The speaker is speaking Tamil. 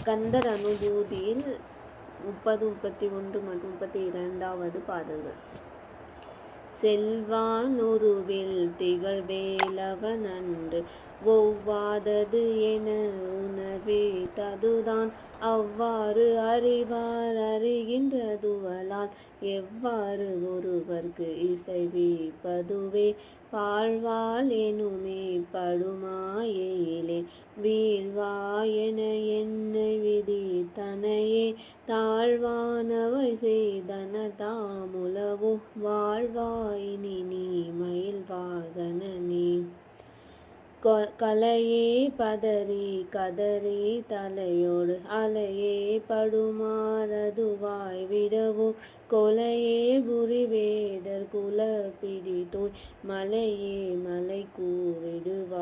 கந்தர் அனுபூதியில் 30, 31 மற்றும் 32வது பாடல்கள். செல்வானுருவில் திகழ் வேலவன் அன்று ஒவ்வாதது என உணர்வே ததுதான் அவ்வாறு அறிவார் அறிகின்றதுவலால் எவ்வாறு ஒருவர்க்கு இசைவிப்பதுவே பாழ்வாள் எனுமே படுமாயையிலே வீழ்வாயென என்னை விதி தனையே தாழ்வானவை செய்தன தாமுலவோ வாழ்வாயினி நீ மயில் வாகனனே. கலையே பதறி கதறி தலையோடு அலையே படுமாறதுவாய் விடவோ கொலையே புரிவேடர் குலப்பிடி தோய் மலையே மலை கூறிடுவாகையனே.